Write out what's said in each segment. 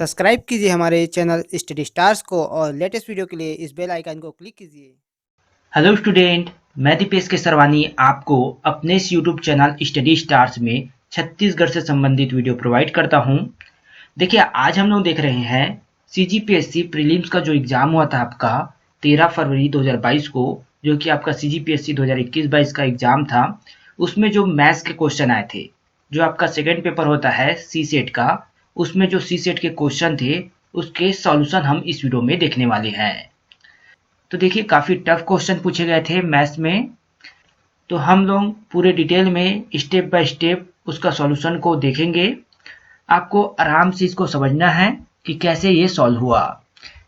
Subscribe कीजिए हमारे channel study stars को और लेटेस्ट वीडियो के लिए इस बेल आइकन को क्लिक कीजिए। हेलो स्टूडेंट, मैं दीपेश के सरवानी आपको अपने इस यूट्यूब चैनल स्टडी स्टार्स में छत्तीसगढ़ से संबंधित वीडियो प्रोवाइड करता हूं। देखिए, आज हम लोग देख रहे हैं सीजीपीएससी प्रीलिम्स का जो एग्जाम हुआ था आपका 13 फरवरी 2022 को, जो कि आपका सीजीपीएससी 2021-22 का एग्जाम था। उसमें जो मैथ्स के क्वेश्चन आए थे, जो आपका सेकेंड पेपर होता है सी सेट का, उसमें जो सी सेट के क्वेश्चन थे उसके सॉल्यूशन हम इस वीडियो में देखने वाले हैं। तो देखिए, काफ़ी टफ क्वेश्चन पूछे गए थे मैथ्स में। तो हम लोग पूरे डिटेल में स्टेप बाय स्टेप उसका सॉल्यूशन को देखेंगे। आपको आराम से इसको समझना है कि कैसे ये सॉल्व हुआ।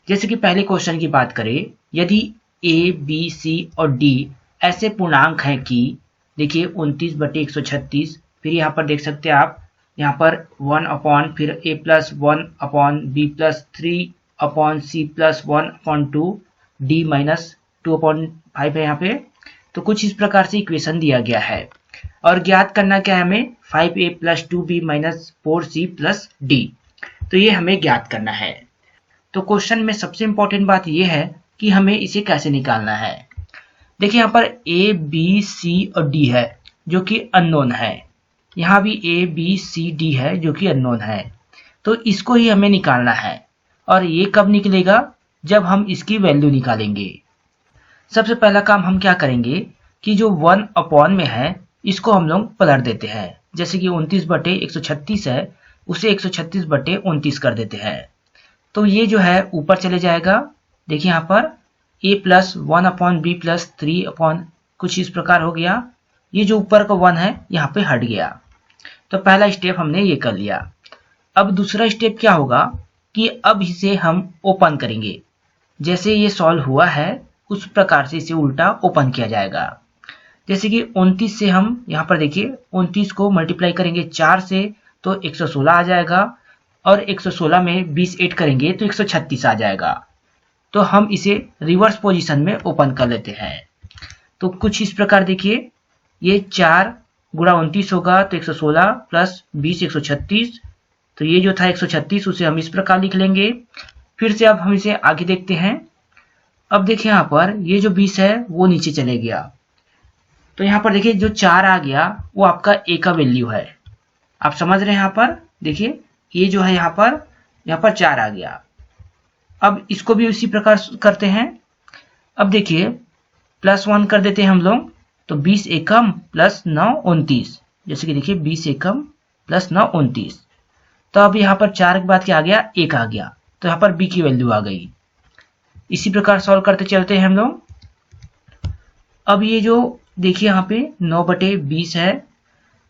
जैसे कि पहले क्वेश्चन की बात करें, यदि ए बी सी और डी ऐसे पूर्णांक हैं कि देखिए 29/136, फिर यहाँ पर देख सकते हैं आप, यहाँ पर 1 अपॉन फिर a plus 1 upon b plus 3 upon c plus 1 upon 2 d minus 2/5 है यहाँ पे। तो कुछ इस प्रकार से इक्वेशन दिया गया है और ज्ञात करना क्या है हमें, 5a plus 2b minus 4c plus d। तो ये हमें ज्ञात करना है। तो क्वेश्चन में सबसे इंपॉर्टेंट बात ये है कि हमें इसे कैसे निकालना है। देखिए, यहाँ पर a b c और d है जो कि अननोन है। यहाँ भी a b c d है जो कि अननोन है। तो इसको ही हमें निकालना है और ये कब निकलेगा, जब हम इसकी वैल्यू निकालेंगे। सबसे पहला काम हम क्या करेंगे कि जो 1 अपॉन में है इसको हम लोग पलट देते हैं। जैसे कि 29/136 है, उसे 136/29 कर देते हैं। तो ये जो है ऊपर चले जाएगा। देखिए यहाँ पर a plus 1 upon b plus 3 upon कुछ इस प्रकार हो गया। ये जो ऊपर का 1 है यहाँ पे हट गया। तो पहला स्टेप हमने ये कर लिया। अब दूसरा स्टेप क्या होगा कि अब इसे हम ओपन करेंगे। जैसे ये सॉल्व हुआ है उस प्रकार से इसे उल्टा ओपन किया जाएगा। जैसे कि 29 से हम यहाँ पर देखिए 29 को मल्टीप्लाई करेंगे 4 से तो 116 आ जाएगा और 116 में 20 ऐड करेंगे तो 136 आ जाएगा। तो हम इसे रिवर्स पोजीशन में ओपन कर लेते हैं। तो कुछ इस प्रकार देखिए, ये 4 गुणा 29 होगा तो 116 प्लस 20 136। तो ये जो था 136 उसे हम इस प्रकार लिख लेंगे। फिर से अब हम इसे आगे देखते हैं। अब देखिए यहाँ पर ये जो 20 है वो नीचे चले गया। तो यहाँ पर देखिए जो 4 आ गया वो आपका a का वैल्यू है। आप समझ रहे हैं, यहाँ पर देखिए ये जो है यहाँ पर 4 आ गया। अब इसको भी उसी प्रकार करते हैं। अब देखिए +1 कर देते हैं हम लोग। तो 20 एकम प्लस 9 29। जैसे कि देखिए 20 एकम प्लस 9 29। तो अब यहाँ पर 4 के बाद क्या आ गया, 1 आ गया। तो यहाँ पर b की वैल्यू आ गई। इसी प्रकार सॉल्व करते चलते हैं हम लोग। अब ये जो देखिए यहाँ पे 9/20 है।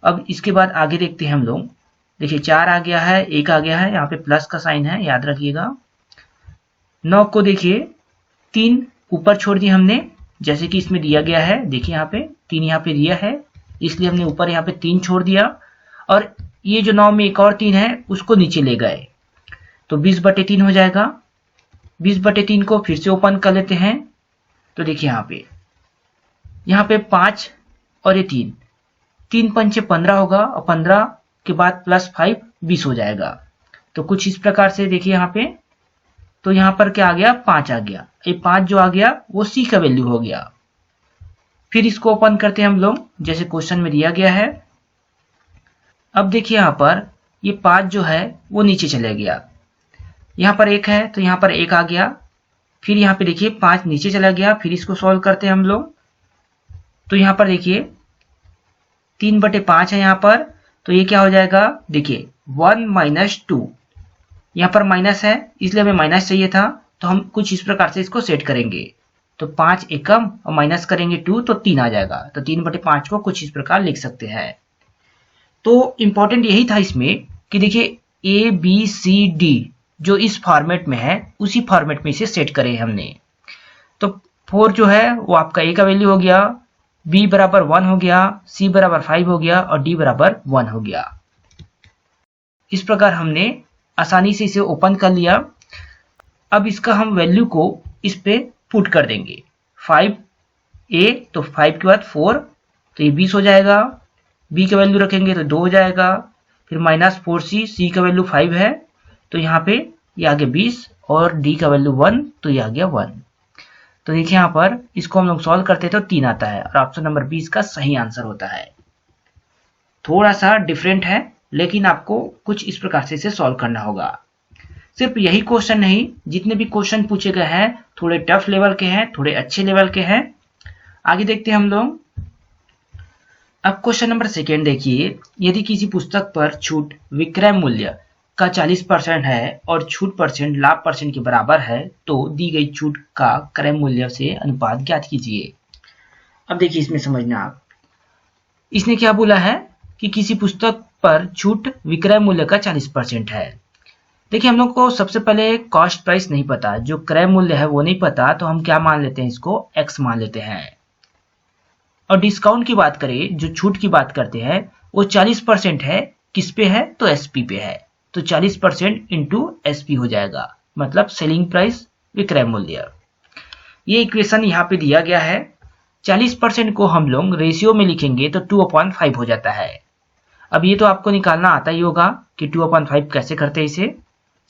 अब इसके बाद आगे देखते हैं हम लोग। देखिए 4 आ गया है, 1 आ गया है, यहाँ पे प्लस का साइन है, याद रखिएगा। 9 को देखिए 3 ऊपर छोड़ दिया हमने, जैसे कि इसमें दिया गया है। देखिए यहाँ पे 3 यहाँ पे दिया है, इसलिए हमने ऊपर यहाँ पे 3 छोड़ दिया। और ये जो 9 में एक और 3 है उसको नीचे ले गए तो 20/3 हो जाएगा। 20/3 को फिर से ओपन कर लेते हैं। तो देखिए यहाँ पे 5 और ये 3, 3 पंचे 15 होगा और 15 के बाद प्लस 5 20 हो जाएगा। तो कुछ इस प्रकार से देखिए यहाँ पे। तो यहाँ पर क्या आ गया, 5 आ गया। ये 5 जो आ गया वो c का वैल्यू हो गया। फिर इसको ओपन करते हैं हम लोग जैसे क्वेश्चन में दिया गया है। अब देखिए यहाँ पर ये 5 जो है वो नीचे चले गया। यहाँ पर 1 है तो यहाँ पर 1 आ गया। फिर यहाँ पे देखिए 5 नीचे चला गया। फिर इसको सॉल्व करते हैं हम लोग। तो यहाँ पर देखिए 3/5 है यहाँ पर। तो ये क्या हो जाएगा, देखिए 1 माइनस 2। यहाँ पर माइनस है इसलिए हमें माइनस चाहिए था। तो हम कुछ इस प्रकार से इसको सेट करेंगे। तो 5 एकम और माइनस करेंगे 2 तो 3 आ जाएगा। तो 3/5 को कुछ इस प्रकार लिख सकते हैं। तो इंपॉर्टेंट यही था इसमें कि देखिए ए बी सी डी जो इस फॉर्मेट में है उसी फॉर्मेट में इसे सेट करें हमने। तो 4 जो है वो आपका a का वैल्यू हो गया, b बराबर 1 हो गया, c बराबर 5 हो गया और d बराबर 1 हो गया। इस प्रकार हमने आसानी से इसे ओपन कर लिया। अब इसका हम वैल्यू को इस पे पुट कर देंगे। 5a तो 5 के बाद 4 तो ये 20 हो जाएगा। b का वैल्यू रखेंगे तो 2 हो जाएगा। फिर -4c, c का वैल्यू 5 है तो यहाँ पे ये आ गया 20 और डी का वैल्यू 1 तो ये आ गया 1। तो देखिए यहाँ पर इसको हम लोग सॉल्व करते हैं तो 3 आता है और ऑप्शन नंबर 20 का सही आंसर होता है। थोड़ा सा डिफरेंट है लेकिन आपको कुछ इस प्रकार से इसे सॉल्व करना होगा। सिर्फ यही क्वेश्चन नहीं, जितने भी क्वेश्चन पूछे गए हैं थोड़े टफ लेवल के हैं, थोड़े अच्छे लेवल के हैं। आगे देखते हैं हम लोग। अब क्वेश्चन नंबर 2 देखिए, यदि किसी पुस्तक पर छूट विक्रय मूल्य का 40% है और छूट परसेंट लाभ परसेंट के बराबर है तो दी गई छूट का क्रय मूल्य से अनुपात ज्ञात कीजिए। अब देखिए इसमें समझना आप, इसने क्या बोला है कि किसी पुस्तक पर छूट विक्रय मूल्य का 40% है। देखिए हम लोग को सबसे पहले कॉस्ट प्राइस नहीं पता, जो क्रय मूल्य है वो नहीं पता, तो हम क्या मान लेते हैं, इसको x मान लेते हैं। और डिस्काउंट की बात करें, जो छूट की बात करते हैं वो 40% है, किस पे है तो SP पे है, तो 40% इंटू SP हो जाएगा, मतलब सेलिंग प्राइस विक्रय मूल्य। ये इक्वेशन यहाँ पे दिया गया है। 40% को हम लोग रेशियो में लिखेंगे तो 2/5 हो जाता है। अब ये तो आपको निकालना आता ही होगा कि 2/5 कैसे करते हैं, इसे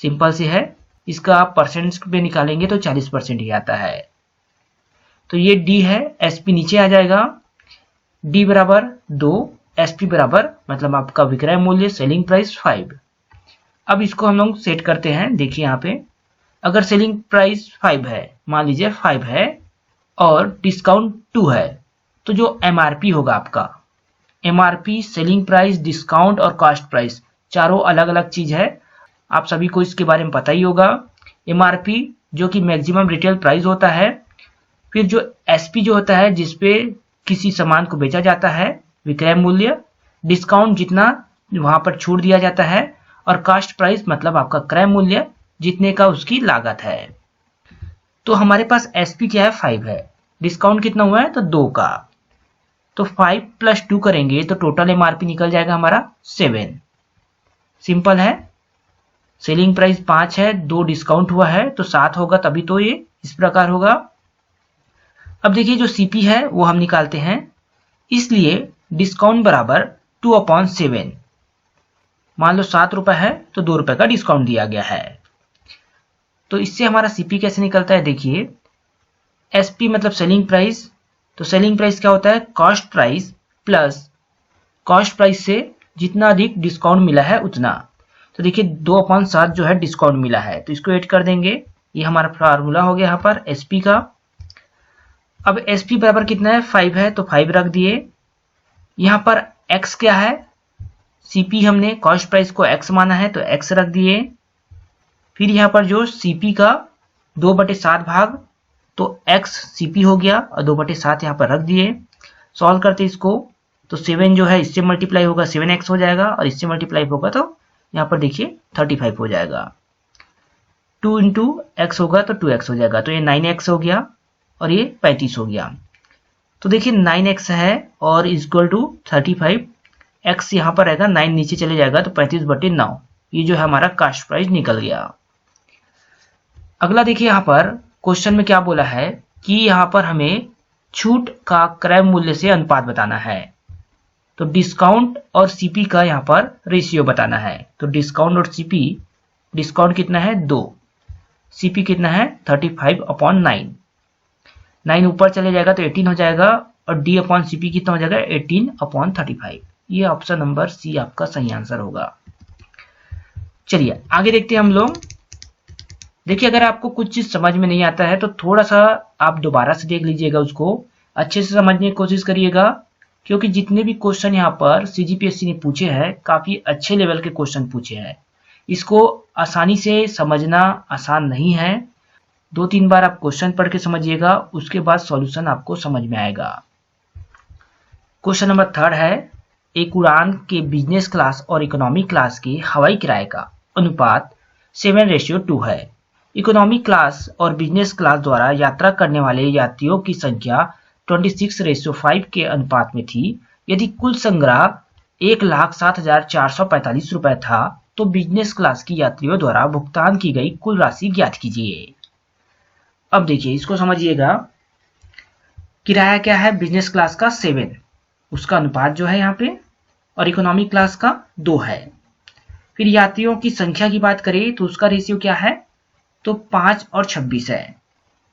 सिंपल से है, इसका आप परसेंट पे निकालेंगे तो 40% ही आता है। तो ये D है, SP नीचे आ जाएगा, D बराबर 2, SP बराबर मतलब आपका विक्रय मूल्य सेलिंग प्राइस 5। अब इसको हम लोग सेट करते हैं। देखिए यहाँ पे अगर सेलिंग प्राइस 5 है, मान लीजिए 5 है और डिस्काउंट 2 है, तो जो MRP होगा आपका, MRP सेलिंग प्राइस, डिस्काउंट और कॉस्ट प्राइस चारों अलग अलग चीज है, आप सभी को इसके बारे में पता ही होगा। MRP जो कि मैक्सिमम रिटेल प्राइस होता है, फिर जो SP जो होता है जिसपे किसी सामान को बेचा जाता है, विक्रय मूल्य, डिस्काउंट जितना वहां पर छूट दिया जाता है, और कॉस्ट प्राइस मतलब आपका क्रय मूल्य जितने का उसकी लागत है। तो हमारे पास SP क्या है, 5 है, डिस्काउंट कितना हुआ है तो 2 का, तो 5 + 2 करेंगे तो टोटल MRP निकल जाएगा हमारा 7। सिंपल है, सेलिंग प्राइस 5 है, 2 डिस्काउंट हुआ है तो 7 होगा, तभी तो ये इस प्रकार होगा। अब देखिए जो CP है वो हम निकालते हैं, इसलिए डिस्काउंट बराबर 2/7, मान लो 7 रुपए है तो 2 रुपए का डिस्काउंट दिया गया है। तो इससे हमारा CP कैसे निकलता है, देखिए SP मतलब सेलिंग प्राइस, तो सेलिंग प्राइस क्या होता है, cost price plus cost price से जितना अधिक डिस्काउंट मिला है उतना। तो देखिए 2/7 जो है डिस्काउंट मिला है तो इसको ऐड कर देंगे, ये हमारा फार्मूला हो गया यहाँ पर SP का। अब SP बराबर कितना है, 5 है तो 5 रख दिए। यहाँ पर X क्या है, CP हमने कॉस्ट प्राइस को X माना है तो X रख दिए। फिर यहाँ पर जो CP का 2/7 भाग, तो X CP हो गया और 2/7 यहाँ पर रख दिए। सॉल्व करते इसको तो 7 जो है इससे मल्टीप्लाई होगा 7x हो जाएगा, और इससे मल्टीप्लाई होगा तो यहाँ पर देखिए 35 हो जाएगा। 2 इंटू x होगा तो 2x हो जाएगा, तो ये 9x हो गया और ये 35 हो गया। तो देखिए 9x है और इक्वल टू 35, x यहाँ पर रहेगा, 9 नीचे चले जाएगा तो 35/9, ये जो है हमारा कॉस्ट प्राइस निकल गया। अगला देखिए यहाँ पर क्वेश्चन में क्या बोला है कि यहाँ पर हमें छूट का क्रय मूल्य से अनुपात बताना है, तो डिस्काउंट और CP का यहाँ पर रेशियो बताना है। तो डिस्काउंट और CP, डिस्काउंट कितना है 2, CP कितना है 35/9, 9 ऊपर चले जाएगा तो 18 हो जाएगा, और D/CP कितना हो जाएगा 18/35। ये ऑप्शन नंबर C आपका सही आंसर होगा। चलिए आगे देखते हैं हम लोग। देखिए अगर आपको कुछ चीज समझ में नहीं आता है तो थोड़ा सा आप दोबारा से देख लीजिएगा, उसको अच्छे से समझने की कोशिश करिएगा, क्योंकि जितने भी क्वेश्चन यहाँ पर CGPSC ने पूछे हैं काफी अच्छे लेवल के क्वेश्चन पूछे हैं। इसको आसानी से समझना आसान नहीं है, 2-3 बार आप क्वेश्चन पढ़ के समझिएगा, उसके बाद सॉल्यूशन आपको समझ में आएगा। क्वेश्चन नंबर 3 है, एक उड़ान के बिजनेस क्लास और इकोनॉमी क्लास के हवाई किराए का अनुपात 7:2 है। इकोनॉमी क्लास और बिजनेस क्लास द्वारा यात्रा करने वाले यात्रियों की संख्या 26:5 के अनुपात में थी। यदि कुल संग्रह 1,07,445 रुपए था तो बिजनेस क्लास की यात्रियों द्वारा भुगतान की गई कुल राशि ज्ञात कीजिए। अब देखिए इसको समझिएगा, किराया क्या है बिजनेस क्लास का 7, उसका अनुपात जो है यहाँ पे, और इकोनॉमी क्लास का 2 है। फिर यात्रियों की संख्या की बात करें तो उसका रेशियो क्या है, तो 5 और 26 है।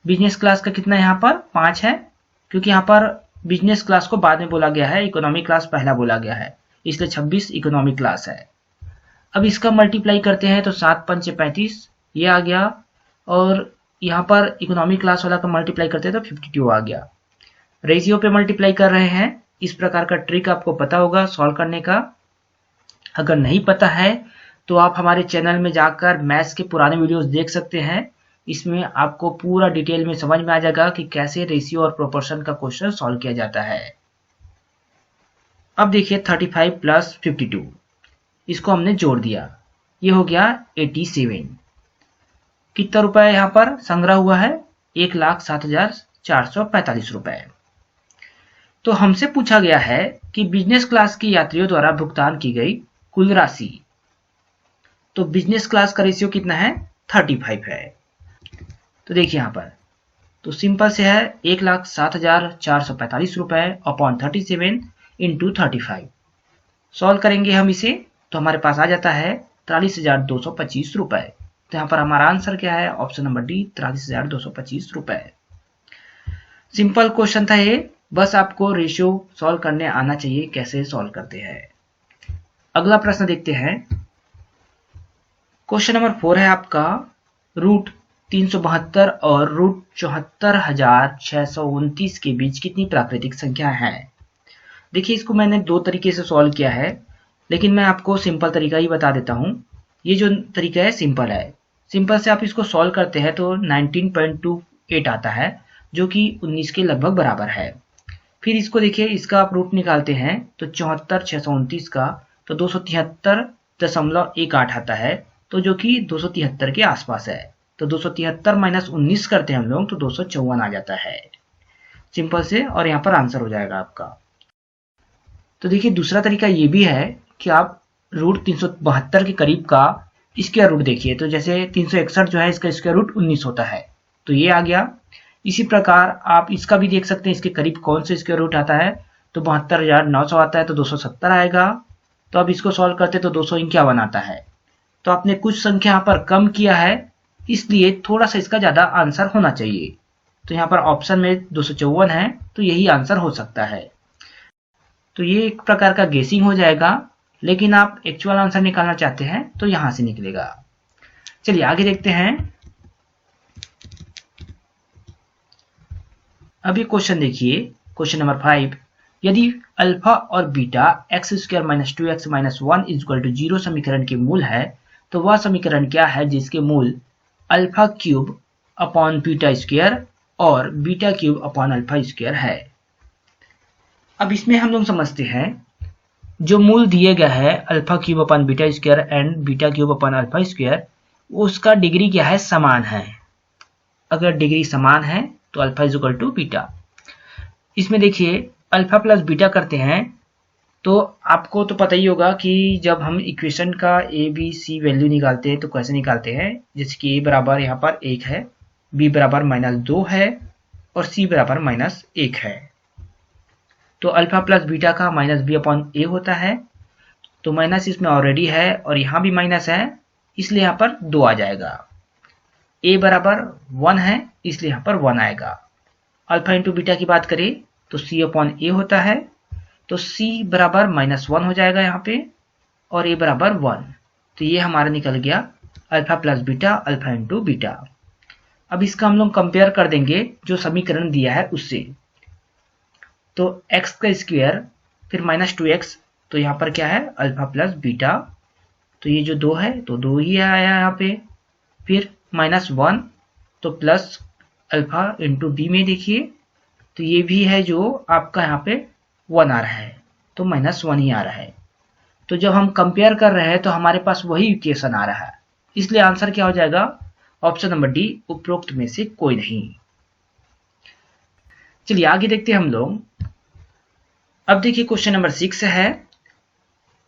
बिजनेस क्लास का कितना यहाँ पर 5 है, क्योंकि यहाँ पर बिजनेस क्लास को बाद में बोला गया है, इकोनॉमी क्लास पहला बोला गया है, इसलिए 26 इकोनॉमी क्लास है। अब इसका मल्टीप्लाई करते हैं तो 7 5 35 ये आ गया, और यहाँ पर इकोनॉमी क्लास वाला का मल्टीप्लाई करते हैं तो 52 आ गया। रेशियो पे मल्टीप्लाई कर रहे हैं। इस प्रकार का ट्रिक आपको पता होगा सॉल्व करने का। अगर नहीं पता है तो आप हमारे चैनल में जाकर मैथ्स के पुराने वीडियोस देख सकते हैं। इसमें आपको पूरा डिटेल में समझ में आ जाएगा कि कैसे रेशियो और प्रोपोर्शन का क्वेश्चन सॉल्व किया जाता है। अब देखिए 35 प्लस 52, इसको हमने जोड़ दिया, ये हो गया 87। कितना रुपए यहाँ पर संग्रह हुआ है, 1,07,445 रुपए। तो हमसे पूछा गया है कि बिजनेस क्लास के यात्रियों द्वारा भुगतान की गई कुल राशि। तो बिजनेस क्लास का रेशियो कितना है, 35 है। तो देखिए यहाँ पर तो सिंपल से है 1,07,445 रुपए अपॉन 37 इंटू 35। सॉल्व करेंगे हम इसे तो हमारे पास आ जाता है 43,225 रुपए। तो यहाँ पर हमारा आंसर क्या है, ऑप्शन नंबर डी 43,225 रुपए। सिंपल क्वेश्चन था ये, बस आपको रेशियो सॉल्व करने आना चाहिए कैसे सॉल्व करते हैं। अगला प्रश्न देखते हैं। क्वेश्चन नंबर 4 है आपका, रूट 372 और रूट 74,629 के बीच कितनी प्राकृतिक संख्या है। देखिए इसको मैंने दो तरीके से सॉल्व किया है, लेकिन मैं आपको सिंपल तरीका ही बता देता हूं। ये जो तरीका है सिंपल है। सिंपल से आप इसको सॉल्व करते हैं तो 19.28 आता है, जो कि 19 के लगभग बराबर है। फिर इसको देखिए, इसका आप रूट निकालते हैं तो 74,629 का तो 273.18 आता है, तो जो कि 273 के आसपास है। तो 273 माइनस 19 करते हैं हम लोग तो 254 आ जाता है, सिंपल से, और यहाँ पर आंसर हो जाएगा आपका। तो देखिए दूसरा तरीका ये भी है कि आप रूट 372 के करीब का स्क्वायर रूट देखिए, तो जैसे 361 जो है इसका स्क्वायर रूट 19 होता है, तो ये आ गया। इसी प्रकार आप इसका भी देख सकते हैं, इसके करीब कौन सा स्क्वायर रूट आता है, तो 72,900 आता है, तो 270 आएगा। तो अब इसको सॉल्व करते तो 251 आता है। तो आपने कुछ संख्या यहाँ पर कम किया है, इसलिए थोड़ा सा इसका ज्यादा आंसर होना चाहिए। तो यहाँ पर ऑप्शन में 254 है, तो यही आंसर हो सकता है। तो ये एक प्रकार का गेसिंग हो जाएगा, लेकिन आप एक्चुअल आंसर निकालना चाहते हैं तो यहां से निकलेगा। चलिए आगे देखते हैं। अभी क्वेश्चन देखिए, क्वेश्चन नंबर 5। यदि अल्फा और beta x square minus 2x minus 1 equal to 0 समीकरण के मूल है, तो वह समीकरण क्या है जिसके मूल alpha cube upon beta square और beta cube upon alpha square है। अब इसमें हम लोग समझते हैं, जो मूल दिए गए है alpha cube upon beta square and beta cube upon alpha square, उसका डिग्री क्या है, समान है। अगर डिग्री समान है तो alpha is equal to beta. इसमें देखिए अल्फा प्लस बीटा करते हैं तो आपको तो पता ही होगा कि जब हम इक्वेशन का ए बी सी वैल्यू निकालते हैं तो कैसे निकालते हैं, जैसे कि ए बराबर यहाँ पर 1 है, बी बराबर -2 है और सी बराबर -1 है। तो अल्फा प्लस बीटा का माइनस बी अपॉन ए होता है, तो माइनस इसमें ऑलरेडी है और यहाँ भी माइनस है, इसलिए यहाँ पर 2 आ जाएगा। ए बराबर 1 है, इसलिए यहाँ पर 1 आएगा। अल्फा इंटू बीटा की बात करें तो सी अपॉन ए होता है, तो सी बराबर -1 हो जाएगा यहाँ पे, और ए बराबर 1। तो ये हमारा निकल गया alpha plus beta alpha into beta. अब इसका हम लोग कंपेयर कर देंगे जो समीकरण दिया है उससे। तो x का स्क्वायर फिर -2x, तो यहाँ पर क्या है अल्फा प्लस बीटा, तो ये जो 2 है तो 2 ही आया यहाँ पे। फिर -1 तो प्लस अल्फा इंटू बी में देखिए तो ये भी है जो आपका यहाँ पे 1 आ रहा है, तो -1 ही आ रहा है। तो जब हम कंपेयर कर रहे हैं तो हमारे पास वही इक्वेशन आ रहा है, इसलिए आंसर क्या हो जाएगा, ऑप्शन नंबर डी उपरोक्त में से कोई नहीं। चलिए आगे देखते हैं हम लोग। अब देखिए क्वेश्चन नंबर 6 है,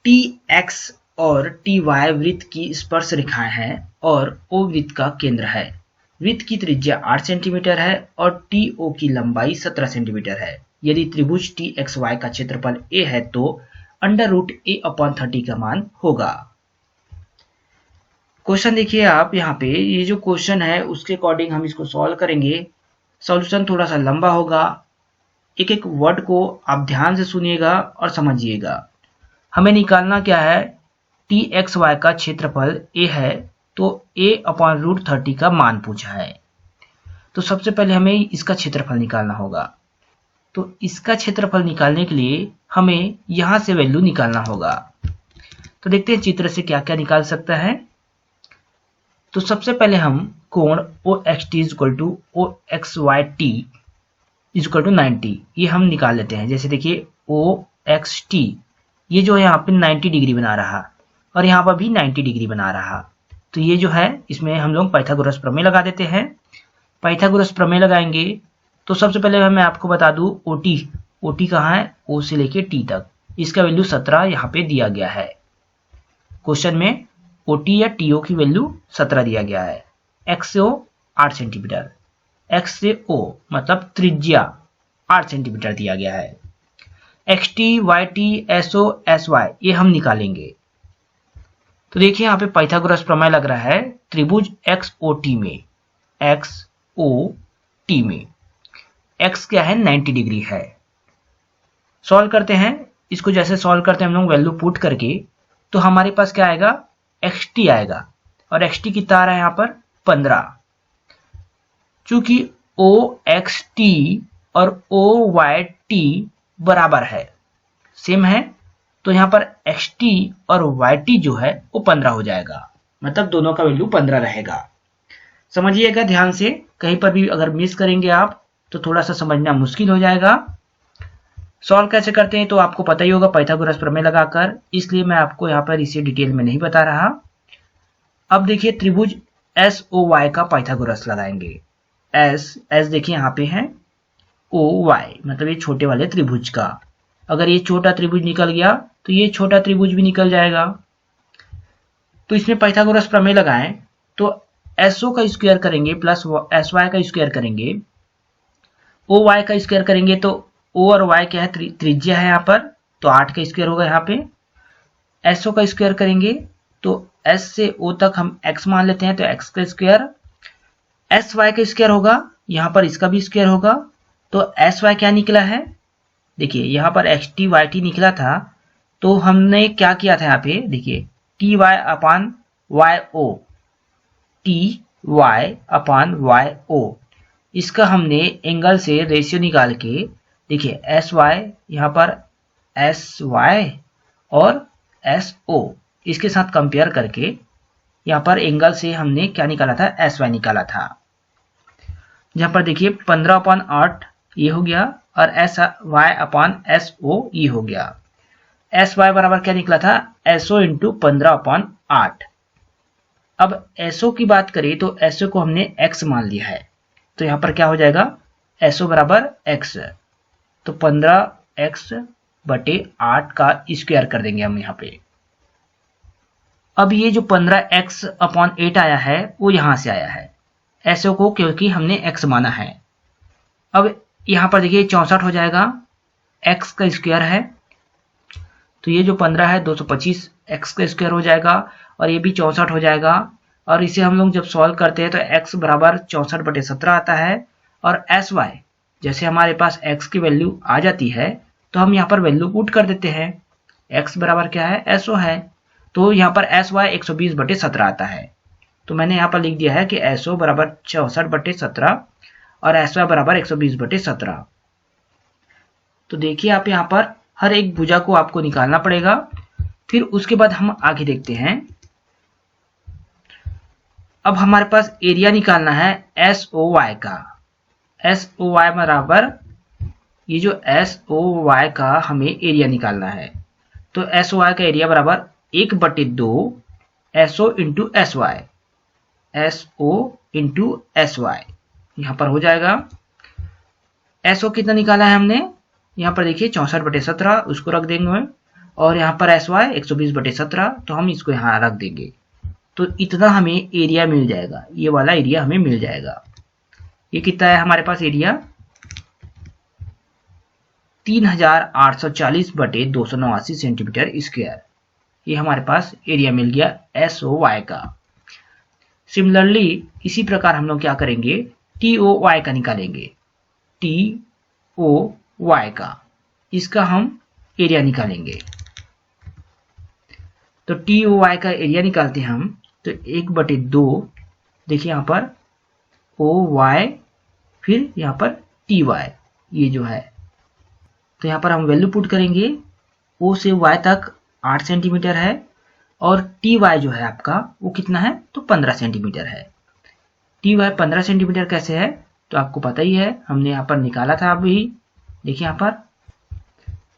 टी एक्स और टी वाई वृत्त की स्पर्श रेखाएं हैं और ओ वृत्त का केंद्र है। वृत्त की त्रिज्या 8 सेंटीमीटर है और टी ओ की लंबाई 17 सेंटीमीटर है। यदि त्रिभुज टी एक्स वाई का क्षेत्रफल ए है तो अंडर रूट ए अपॉन 30 का मान होगा। क्वेश्चन देखिए आप यहाँ पे, ये जो क्वेश्चन है उसके अकॉर्डिंग हम इसको सॉल्व करेंगे। सॉल्यूशन थोड़ा सा लंबा होगा, एक एक वर्ड को आप ध्यान से सुनिएगा और समझिएगा। हमें निकालना क्या है, टी एक्स वाई का क्षेत्रफल ए है, तो a/√30 का मान पूछा है। तो सबसे पहले हमें इसका क्षेत्रफल निकालना होगा। तो इसका क्षेत्रफल निकालने के लिए हमें यहां से वैल्यू निकालना होगा। तो देखते हैं चित्र से क्या क्या निकाल सकता है। तो सबसे पहले हम कोण OXT = OXYT = 90 ये हम निकाल लेते हैं। जैसे देखिए OXT ये जो है यहाँ पे 90 डिग्री बना रहा और यहाँ पर भी 90 डिग्री बना रहा। तो ये जो है इसमें हम लोग पाइथागोरस प्रमेय लगा देते हैं। पाइथागोरस प्रमेय लगाएंगे तो सबसे पहले मैं आपको बता दूं OT कहाँ है, O से लेके T तक। इसका वैल्यू 17 यहाँ पे दिया गया है। क्वेश्चन में OT या TO की वैल्यू 17 दिया गया है। X से O 8 सेंटीमीटर, X से O मतलब त्रिज्या 8 सेंटीमीटर दिया गया है। XT, YT, SO, SY ये हम निकालेंगे। तो देखिए यहाँ पे पाइथागोरस प्रमेय लग रहा है त्रिभुज XOT में, XOT में X क्या है 90 डिग्री है। सॉल्व करते हैं इसको। जैसे सॉल्व करते हैं हम लोग वैल्यू पुट करके, तो हमारे पास क्या आएगा, XT आएगा। और XT कितना आ रहा है यहाँ पर 15। चूंकि OXT और OYT बराबर है, सेम है, तो यहाँ पर XT और YT जो है वो 15 हो जाएगा। मतलब दोनों का वैल्यू 15 रहेगा। समझिएगा ध्यान से, कहीं पर भी अगर मिस करेंगे आप तो थोड़ा सा समझना मुश्किल हो जाएगा। सॉल्व कैसे करते हैं तो आपको पता ही होगा पाइथागोरस प्रमेय लगाकर, इसलिए मैं आपको यहाँ पर इसे डिटेल में नहीं बता रहा। अब देखिए त्रिभुज SOY का पाइथागोरस लगाएंगे। S देखिए यहाँ पे है, OY मतलब ये छोटे वाले त्रिभुज का। अगर ये छोटा त्रिभुज निकल गया तो ये छोटा त्रिभुज भी निकल जाएगा। तो इसमें पाइथागोरस प्रमेय लगाएं तो SO का स्क्वायर करेंगे प्लस SY का स्क्वायर करेंगे, OY का स्क्वायर करेंगे तो O और Y क्या है, त्रिज्या है यहाँ पर, तो 8 का स्क्वायर होगा। यहाँ पे SO का स्क्वायर करेंगे तो S से O तक हम X मान लेते हैं, तो X का स्क्वायर। SY का स्क्वायर होगा, यहाँ पर इसका भी स्क्वायर होगा। तो SY क्या निकला है, देखिए यहाँ पर XT YT निकला था, तो हमने क्या किया था यहाँ पे, देखिए TY/YO, TY/YO इसका हमने एंगल से रेशियो निकाल के, देखिए SY यहाँ पर SY और SO इसके साथ कंपेयर करके यहाँ पर एंगल से हमने क्या निकाला था, SY निकाला था। जहाँ पर देखिए 15/8 ये हो गया और SY/SO ये हो गया। SY बराबर क्या निकला था, SO × 15/8। अब SO की बात करें तो SO को हमने X मान लिया है, तो यहाँ पर क्या हो जाएगा, SO बराबर X, तो 15x/8 का स्क्वायर कर देंगे हम यहाँ पे। अब ये जो 15x/8 आया है वो यहाँ से आया है, SO को क्योंकि हमने X माना है। अब यहाँ पर देखिए 64 हो जाएगा, X का स्क्वायर है, तो ये जो 15 है 225 X का स्क्वायर हो जाएगा और ये भी 64 हो जाएगा। और इसे हम लोग जब सॉल्व करते हैं तो X बराबर 64/17 आता है। और SY जैसे हमारे पास X की वैल्यू आ जाती है तो हम यहाँ पर वैल्यू पुट कर देते हैं। X बराबर क्या है, SO है, तो यहाँ पर SY 120/17 आता है। तो मैंने यहाँ पर लिख दिया है कि SO बराबर 64/17 और SY बराबर 120/17। तो देखिए आप यहाँ पर हर एक भुजा को आपको निकालना पड़ेगा। फिर उसके बाद हम आगे देखते हैं। अब हमारे पास एरिया निकालना है SOY का। SOY बराबर ये जो SOY का हमें एरिया निकालना है, तो SOY का एरिया बराबर 1/2 SO × SY, SO × SY यहाँ पर हो जाएगा। SO कितना निकाला है हमने, यहाँ पर देखिए 64/17 उसको रख देंगे और यहाँ पर SY 120/17, तो हम इसको यहाँ रख देंगे। तो इतना हमें एरिया मिल जाएगा, ये वाला एरिया हमें मिल जाएगा। ये कितना है हमारे पास एरिया, 3840/289 सेंटीमीटर स्क्वायर। ये हमारे पास एरिया मिल गया SOY का। सिमिलरली इसी प्रकार हम लोग क्या करेंगे, टी ओ वाई का निकालेंगे, टी ओ वाई का, इसका हम एरिया निकालेंगे। तो टी ओ वाई का एरिया निकालते हैं हम, तो 1/2, देखिए यहाँ पर ओ वाई, फिर यहाँ पर टी वाई, ये जो है, तो यहाँ पर हम वैल्यू पुट करेंगे। ओ से वाई तक 8 सेंटीमीटर है और टी वाई जो है आपका वो कितना है, तो 15 सेंटीमीटर है। टी वाई 15 सेंटीमीटर कैसे है, तो आपको पता ही है, हमने यहाँ पर निकाला था अभी। देखिए यहाँ पर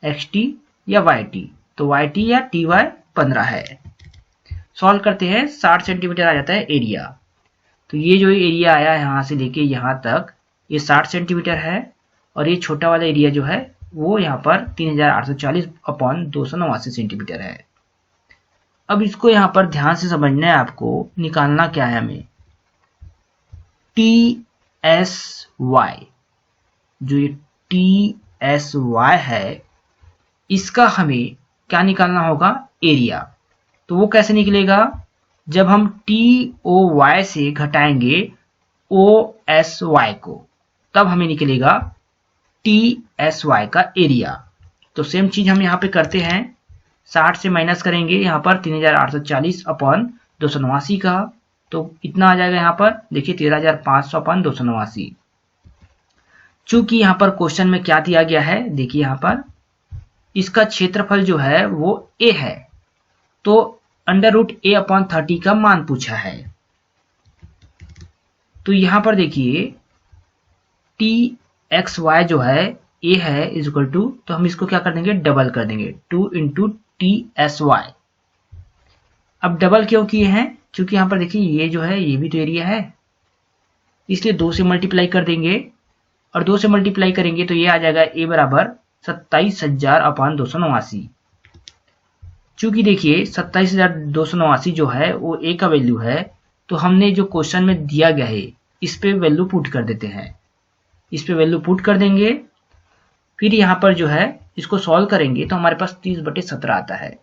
एक्स टी या वाई टी, तो वाई टी या टी वाई 15 है। सॉल्व करते हैं, 60 सेंटीमीटर आ जाता है एरिया। तो ये जो एरिया आया यहाँ से लेके यहाँ तक, ये 60 सेंटीमीटर है और ये छोटा वाला एरिया जो है वो यहाँ पर 3840/289 सेंटीमीटर है। अब इसको यहाँ पर ध्यान से समझना है आपको, निकालना क्या है हमें, टी एस वाई, जो ये टी एस वाई है इसका हमें क्या निकालना होगा, एरिया। तो वो कैसे निकलेगा, जब हम टी ओ वाई से घटाएंगे ओ एस वाई को, तब हमें निकलेगा टी एस वाई का एरिया। तो सेम चीज हम यहाँ पे करते हैं, 60 से माइनस करेंगे यहाँ पर 3840/289 का, तो इतना आ जाएगा यहाँ पर, देखिए 13500/289। चूंकि यहाँ पर क्वेश्चन में क्या दिया गया है, देखिए यहाँ पर इसका क्षेत्रफल जो है वो a है, तो √a/30 का मान पूछा है। तो यहां पर देखिए टी एक्स वाई जो है a है इक्वल टू, तो हम इसको क्या कर देंगे, डबल कर देंगे, 2 × टी एस वाई। अब डबल क्यों किए हैं, क्योंकि यहां पर देखिए ये जो है ये भी तो एरिया है, इसलिए 2 से मल्टीप्लाई कर देंगे, और 2 से मल्टीप्लाई करेंगे तो ये आ जाएगा a बराबर 27,000/289। चूंकि देखिए 27,289 जो है वो a का वैल्यू है, तो हमने जो क्वेश्चन में दिया गया है इस पे वैल्यू पुट कर देते हैं, इस पे वैल्यू पुट कर देंगे। फिर यहाँ पर जो है इसको सॉल्व करेंगे तो हमारे पास 30/17 आता है,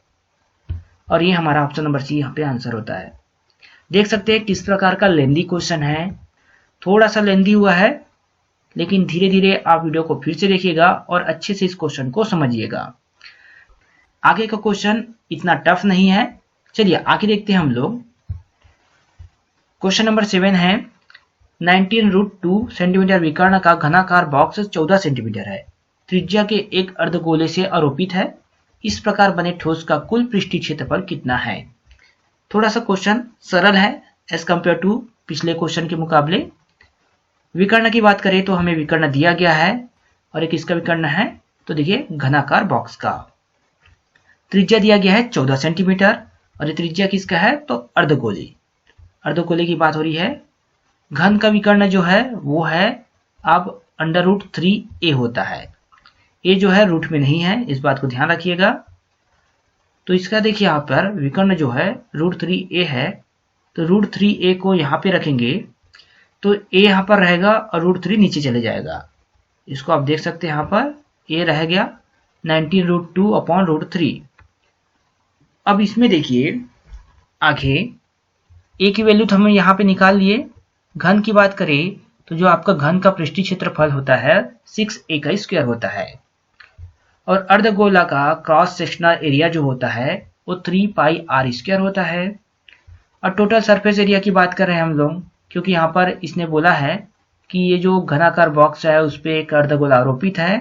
और ये हमारा ऑप्शन नंबर सी यहाँ पे आंसर होता है। देख सकते हैं किस प्रकार का लेंदी क्वेश्चन है, थोड़ा सा लेंदी हुआ है, लेकिन धीरे धीरे आप वीडियो को फिर से देखिएगा और अच्छे से इस क्वेश्चन को समझिएगा। आगे का क्वेश्चन इतना टफ नहीं है, चलिए आगे देखते हैं हम लोग। क्वेश्चन नंबर 7 है, 19√2 सेंटीमीटर विकर्ण का घनाकार बॉक्स 14 सेंटीमीटर है, त्रिज्या के एक अर्धगोले से आरोपित है, इस प्रकार बने ठोस का कुल पृष्ठीय क्षेत्रफल कितना है। थोड़ा सा क्वेश्चन सरल है एज कंपेयर टू पिछले क्वेश्चन के मुकाबले। विकर्ण की बात करें तो हमें विकर्ण दिया गया है, और एक इसका विकर्ण है, तो देखिए घनाकार बॉक्स का त्रिज्या दिया गया है 14 सेंटीमीटर, और ये त्रिज्या किसका है, तो अर्धगोले, अर्धगोले की बात हो रही है। घन का विकर्ण जो है वो है अब √3a होता है, a जो है रूट में नहीं है, इस बात को ध्यान रखिएगा। तो इसका देखिए यहाँ पर विकर्ण जो है √3a है, तो √3a को यहाँ पे रखेंगे तो a यहाँ पर रहेगा और √3 नीचे चले जाएगा। इसको आप देख सकते हैं, यहाँ पर a रह गया 19√2/√3। अब इसमें देखिए आगे a की वैल्यू तो हमें यहाँ पे निकाल लिए। घन की बात करें तो जो आपका घन का पृष्ठीय क्षेत्रफल होता है 6a का स्क्वायर होता है, और अर्धगोला का क्रॉस सेक्शनल एरिया जो होता है वो 3πr² होता है। और टोटल सरफेस एरिया की बात कर रहे हैं हम लोग, क्योंकि यहाँ पर इसने बोला है कि ये जो घनाकार बॉक्स है उस पर एक अर्धगोला आरोपित है,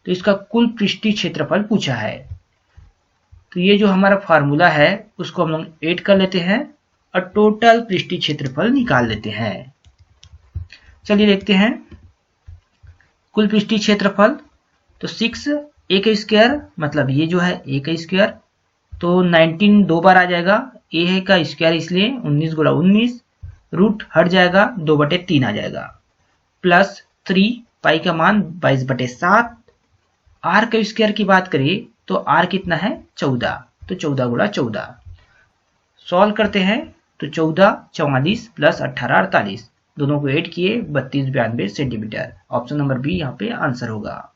तो इसका कुल पृष्ठीय क्षेत्रफल पूछा है। तो ये जो हमारा फार्मूला है उसको हम लोग ऐड कर लेते हैं और टोटल पृष्ठीय क्षेत्रफल निकाल लेते हैं। चलिए देखते हैं कुल पृष्ठीय क्षेत्रफल, तो 6a का स्क्वायर, मतलब ये जो है a का स्क्वायर, तो 19 दो बार आ जाएगा, a का स्क्वायर इसलिए 19 × 19, रूट हट जाएगा 2/3 आ जाएगा, प्लस 3 पाई का मान 22/7। r का स्क्वायर की बात करें तो r कितना है 14, तो 14 × 14। सॉल्व करते हैं तो 14 44 प्लस 18 48, दोनों को ऐड किए 3292 सेंटीमीटर। ऑप्शन नंबर बी यहाँ पे आंसर होगा।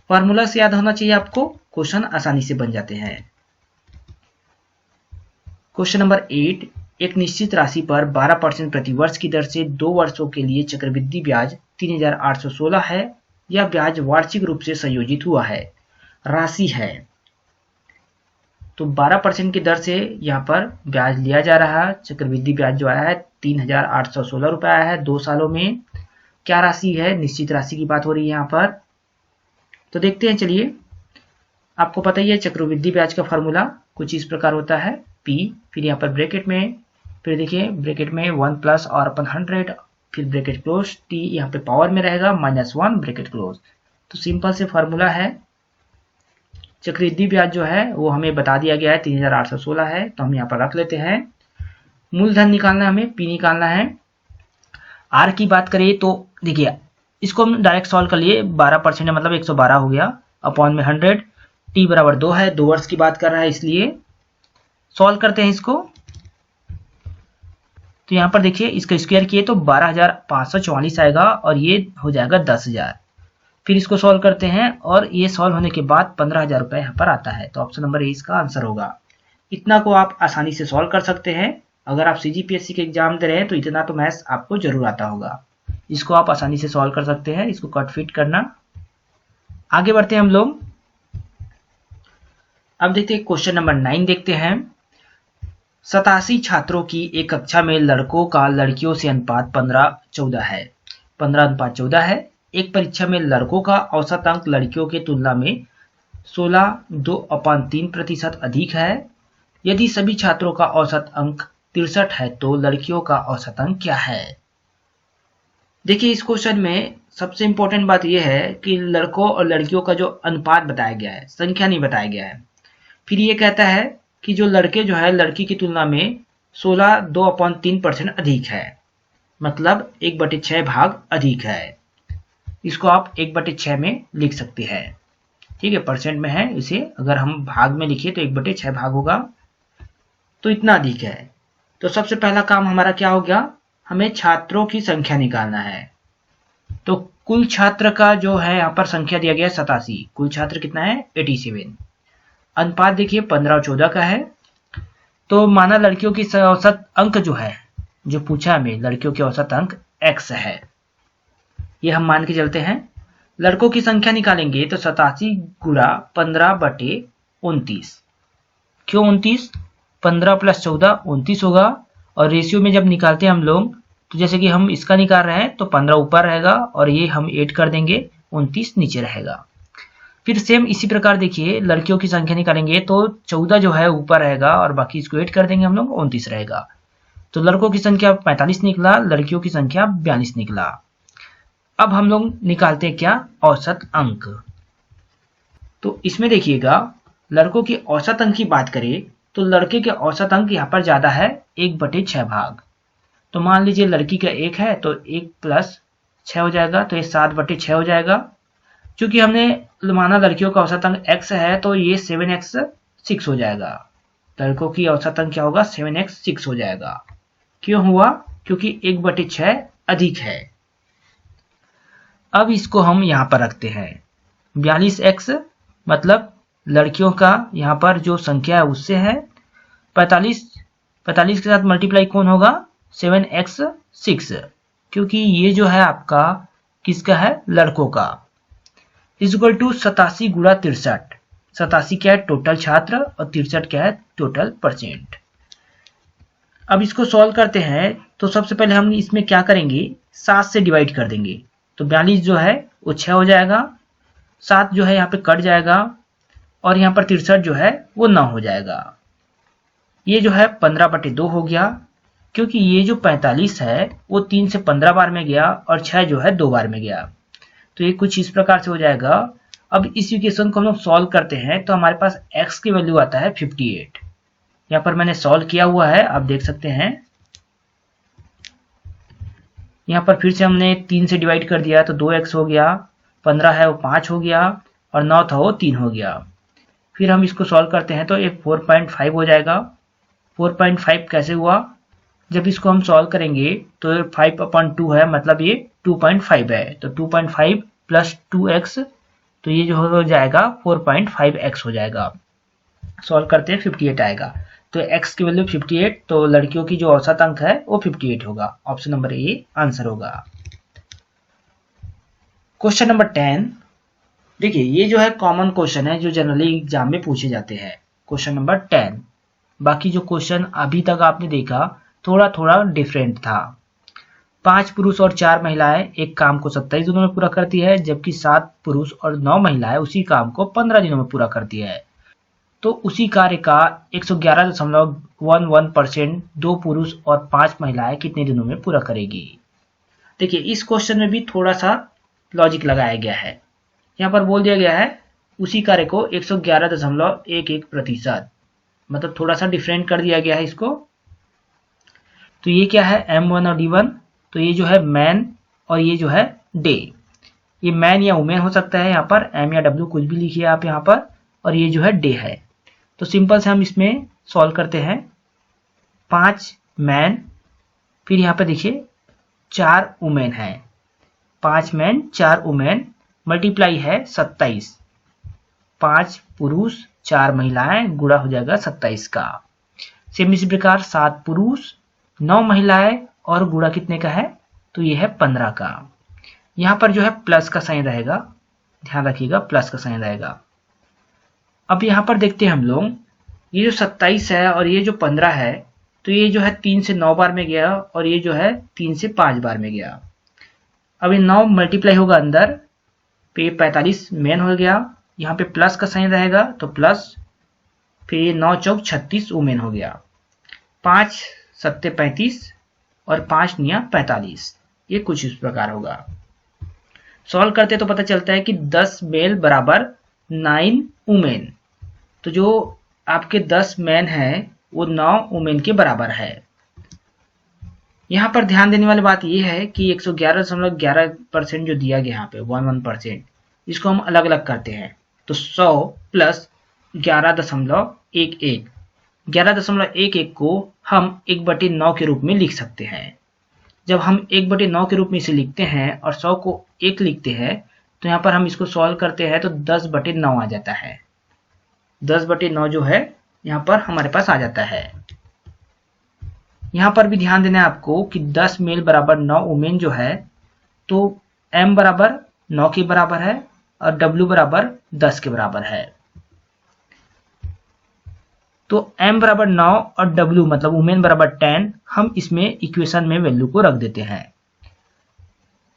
फॉर्मूला से याद होना चाहिए आपको, क्वेश्चन आसानी से बन जाते हैं। क्वेश्चन नंबर 8, एक निश्चित राशि पर 12% प्रति वर्ष की दर से 2 वर्षों के लिए चक्रवृद्धि ब्याज 3816 है। यह ब्याज वार्षिक रूप से संयोजित हुआ है, राशि है। तो 12% की दर से यहाँ पर ब्याज लिया जा रहा है। चक्रवृद्धि ब्याज जो आया है 3816 रुपये आया है 2 सालों में। क्या राशि है? निश्चित राशि की बात हो रही है यहाँ पर। तो देखते हैं, चलिए। आपको पता ही है चक्रवृद्धि ब्याज का फॉर्मूला कुछ इस प्रकार होता है, P, फिर यहाँ पर ब्रैकेट में, फिर देखिए ब्रैकेट में 1 प्लस और अपन 100, फिर ब्रैकेट क्लोज, T यहाँ पे पावर में रहेगा -1 ब्रैकेट क्लोज। तो सिंपल से फॉर्मूला है। चक्रवृद्धि ब्याज जो है वो हमें बता दिया गया है 3816 है, तो हम यहाँ पर रख लेते हैं। मूलधन निकालना है, हमें P निकालना है। R की बात करें तो देखिए इसको हम डायरेक्ट सॉल्व कर लिए, 12% मतलब 112 हो गया, अपॉन में 100, T बराबर 2 है, 2 वर्ष की बात कर रहा है इसलिए सॉल्व करते हैं इसको। तो यहाँ पर देखिए इसका स्क्वायर किए तो 12544 आएगा और ये हो जाएगा 10,000। फिर इसको सॉल्व करते हैं और ये सॉल्व होने के बाद 15,000 रुपये यहाँ पर आता है। तो ऑप्शन नंबर ए इसका आंसर होगा। इतना को आप आसानी से सॉल्व कर सकते हैं। अगर आप CGPSC के एग्जाम दे रहे हैं तो इतना तो मैथ्स आपको जरूर आता होगा। इसको आप आसानी से सॉल्व कर सकते हैं। इसको कट फिट करना। आगे बढ़ते हैं हम लोग। अब देखते हैं क्वेश्चन नंबर 9 देखते हैं। 87 छात्रों की एक कक्षा में लड़कों का लड़कियों से अनुपात 15:14 है। 15:14 है। एक परीक्षा में लड़कों का औसत अंक लड़कियों की तुलना में 16.2/3% अधिक है। यदि सभी छात्रों का औसत अंक 63 है तो लड़कियों का औसत अंक क्या है? देखिए इस क्वेश्चन में सबसे इंपॉर्टेंट बात यह है कि लड़कों और लड़कियों का जो अनुपात बताया गया है, संख्या नहीं बताया गया है। फिर ये कहता है कि जो लड़के जो है लड़की की तुलना में 16.2/3% अधिक है, मतलब 1/6 भाग अधिक है। इसको आप 1/6 में लिख सकते हैं। ठीक है, परसेंट में है, इसे अगर हम भाग में लिखिए तो 1/6 भाग होगा। तो इतना अधिक है। तो सबसे पहला काम हमारा क्या हो गया? हमें छात्रों की संख्या निकालना है। तो कुल छात्र का जो है यहाँ पर संख्या दिया गया है 87। कुल छात्र कितना है? 87। अनुपात देखिए 15 और 14 का है। तो माना लड़कियों की औसत अंक जो है, जो पूछा हमें, लड़कियों के औसत अंक x है, ये हम मान के चलते हैं। लड़कों की संख्या निकालेंगे तो 87 गुणा 15/29। क्यों 29? 15 + 14 29 होगा। और रेशियो में जब निकालते हैं हम लोग, तो जैसे कि हम इसका निकाल रहे हैं तो 15 ऊपर रहेगा और ये हम ऐड कर देंगे, 29 नीचे रहेगा। फिर सेम इसी प्रकार देखिए लड़कियों की संख्या निकालेंगे तो 14 जो है ऊपर रहेगा और बाकी इसको ऐड कर देंगे हम लोग, 29 रहेगा। तो लड़कों की संख्या 45 निकला, लड़कियों की संख्या 42 निकला। अब हम लोग निकालते हैं क्या? औसत अंक। तो इसमें देखिएगा लड़कों की औसत अंक की बात करें तो लड़के के औसत अंक यहाँ पर ज्यादा है, 1/6 भाग। तो मान लीजिए लड़की का 1 है तो 1 + 6 हो जाएगा, तो ये 7/6 हो जाएगा। क्योंकि हमने माना लड़कियों का औसत अंक x है तो ये 7x6 हो जाएगा। लड़कों की औसत अंक क्या होगा? 7x6 हो जाएगा। क्यों हुआ? क्योंकि 1/6 अधिक है। अब इसको हम यहाँ पर रखते हैं 42x, मतलब लड़कियों का यहाँ पर जो संख्या है उससे है 45 के साथ मल्टीप्लाई कौन होगा? 7x6, क्योंकि ये जो है आपका किसका है? लड़कों का। इक्वल टू 87 गुणा 63। 87 क्या है? टोटल छात्र, और 63 क्या है? Total percent. अब इसको सॉल्व करते हैं तो सबसे पहले हम इसमें क्या करेंगे? 7 से डिवाइड कर देंगे। तो 42 जो है वो 6 हो जाएगा, 7 जो है यहाँ पे कट जाएगा और यहाँ पर 63 जो है वो 9 हो जाएगा। ये जो है 15/2 हो गया, क्योंकि ये जो 45 है वो 3 से 15 बार में गया और 6 जो है 2 बार में गया। तो ये कुछ इस प्रकार से हो जाएगा। अब इस इक्वेशन को हम लोग सॉल्व करते हैं तो हमारे पास x की वैल्यू आता है 58। यहाँ पर मैंने सॉल्व किया हुआ है, आप देख सकते हैं। यहाँ पर फिर से हमने 3 से डिवाइड कर दिया तो 2x हो गया, 15 है वो 5 हो गया और 9 था वो 3 हो गया। फिर हम इसको सॉल्व करते हैं तो ये 4.5 हो जाएगा। 4.5 कैसे हुआ? जब इसको हम सॉल्व करेंगे तो 5/2 है, मतलब ये 2.5 है। तो 2.5 + 2x, तो ये जो हो जाएगा 4.5x हो जाएगा। सॉल्व करते हैं 58 आएगा। तो x की वैल्यू 58, तो लड़कियों की जो औसत अंक है वो 58 होगा। ऑप्शन नंबर ए आंसर होगा। क्वेश्चन नंबर 10, देखिए ये जो है कॉमन क्वेश्चन है जो जनरली एग्जाम में पूछे जाते हैं। क्वेश्चन नंबर 10, बाकी जो क्वेश्चन अभी तक आपने देखा थोड़ा थोड़ा डिफरेंट था। 5 पुरुष और 4 महिलाएं एक काम को 27 दिनों में पूरा करती है, जबकि 7 पुरुष और 9 महिलाएं उसी काम को 15 दिनों में पूरा करती है। तो उसी कार्य का 111.11% 2 पुरुष और 5 महिलाएं कितने दिनों में पूरा करेगी। देखिए इस क्वेश्चन में भी थोड़ा सा लॉजिक लगाया गया है। यहाँ पर बोल दिया गया है उसी कार्य को 111.11%, मतलब थोड़ा सा डिफरेंट कर दिया गया है इसको। तो ये क्या है, M1 और D1, तो ये जो है मैन और ये जो है डे। ये मैन या वुमेन हो सकता है, यहाँ पर M या W कुछ भी लिखिए आप यहाँ पर, और ये जो है डे है। तो सिंपल से हम इसमें सॉल्व करते हैं। 5 मैन, फिर यहाँ पे देखिए 4 वुमेन है, 5 मैन 4 वुमेन, मल्टीप्लाई है 27, 5 पुरुष 4 महिलाएं, गुणा हो जाएगा 27 का। सेम इसी प्रकार 7 पुरुष 9 महिलाएं और गुणा कितने का है, तो ये है 15 का। यहाँ पर जो है प्लस का साइन रहेगा, ध्यान रखिएगा प्लस का साइन रहेगा। अब यहाँ पर देखते हैं हम लोग, ये जो 27 है और ये जो 15 है, तो ये जो है 3 से 9 बार में गया और ये जो है 3 से 5 बार में गया। अब ये 9 मल्टीप्लाई होगा अंदर पे 45 मेन हो गया, यहाँ पे प्लस का साइन रहेगा तो प्लस, फिर 9 चौक 36 वुमेन हो गया, 5 सत्ते 35 और 5 निया 45। ये कुछ इस प्रकार होगा। सॉल्व करते तो पता चलता है कि 10 मेल बराबर 9 वुमेन, तो जो आपके 10 मैन है वो 9 वुमेन के बराबर है। यहाँ पर ध्यान देने वाली बात यह है कि 111.11% जो दिया गया यहाँ पे 11%, इसको हम अलग अलग करते हैं। तो 100 प्लस 11.11, 11.11 को हम 1/9 के रूप में लिख सकते हैं। जब हम 1/9 के रूप में इसे लिखते हैं और 100 को 1 लिखते हैं, तो यहाँ पर हम इसको सॉल्व करते हैं तो 10/9 आ जाता है। 10/9 जो है यहाँ पर हमारे पास आ जाता है। यहाँ पर भी ध्यान देना है आपको कि 10 मेल बराबर 9 वुमेन जो है, तो M बराबर 9 के बराबर है और W बराबर 10 के बराबर है। तो M बराबर 9 और W मतलब वुमेन बराबर 10, हम इसमें इक्वेशन में वैल्यू को रख देते हैं।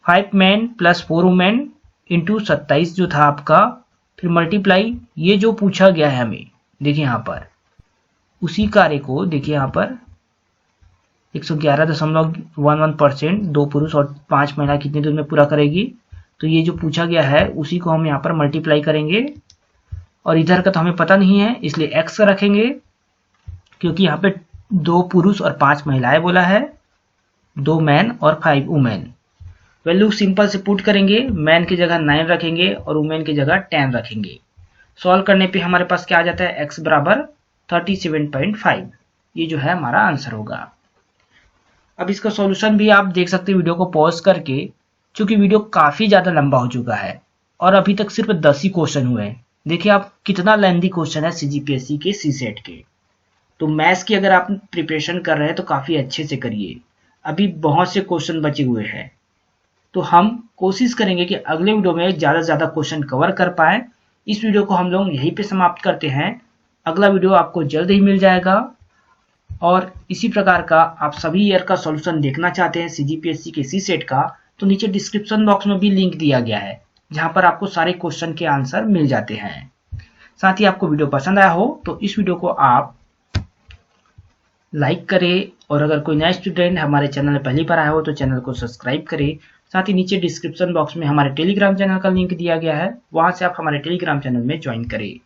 5 मैन प्लस 4 वुमेन इंटू 27 जो था आपका, फिर मल्टीप्लाई ये जो पूछा गया है हमें, देखिए यहाँ पर उसी कार्य को देखिए यहाँ पर 111.11%, 2 पुरुष और 5 महिला कितने दिन में पूरा करेगी। तो ये जो पूछा गया है उसी को हम यहाँ पर मल्टीप्लाई करेंगे, और इधर का तो हमें पता नहीं है इसलिए x रखेंगे, क्योंकि यहाँ पे 2 पुरुष और 5 महिलाएं बोला है, 2 मैन और 5 वुमेन। वैल्यू सिंपल से पुट करेंगे, मैन की जगह 9 रखेंगे और वुमेन की जगह 10 रखेंगे। सॉल्व करने पे हमारे पास क्या आ जाता है, x बराबर 37.5। ये जो है हमारा आंसर होगा। अब इसका सॉल्यूशन भी आप देख सकते हैं वीडियो को पॉज करके, क्योंकि वीडियो काफ़ी ज़्यादा लंबा हो चुका है और अभी तक सिर्फ 10 ही क्वेश्चन हुए हैं। देखिए आप कितना लेंथी क्वेश्चन है CGPSC के CSET के। तो मैथ्स की अगर आप प्रिपरेशन कर रहे हैं तो काफ़ी अच्छे से करिए, अभी बहुत से क्वेश्चन बचे हुए हैं। तो हम कोशिश करेंगे कि अगले वीडियो में ज़्यादा से ज़्यादा क्वेश्चन कवर कर पाएँ। इस वीडियो को हम लोग यहीं पे समाप्त करते हैं। अगला वीडियो आपको जल्द ही मिल जाएगा, और इसी प्रकार का आप सभी ईयर का सॉल्यूशन देखना चाहते हैं CGPSC के CSET का, तो नीचे डिस्क्रिप्शन बॉक्स में भी लिंक दिया गया है, जहां पर आपको सारे क्वेश्चन के आंसर मिल जाते हैं। साथ ही आपको वीडियो पसंद आया हो तो इस वीडियो को आप लाइक करें, और अगर कोई नया स्टूडेंट हमारे चैनल में पहली बार आया हो तो चैनल को सब्सक्राइब करें। साथ ही नीचे डिस्क्रिप्शन बॉक्स में हमारे टेलीग्राम चैनल का लिंक दिया गया है, वहां से आप हमारे टेलीग्राम चैनल में ज्वाइन करें।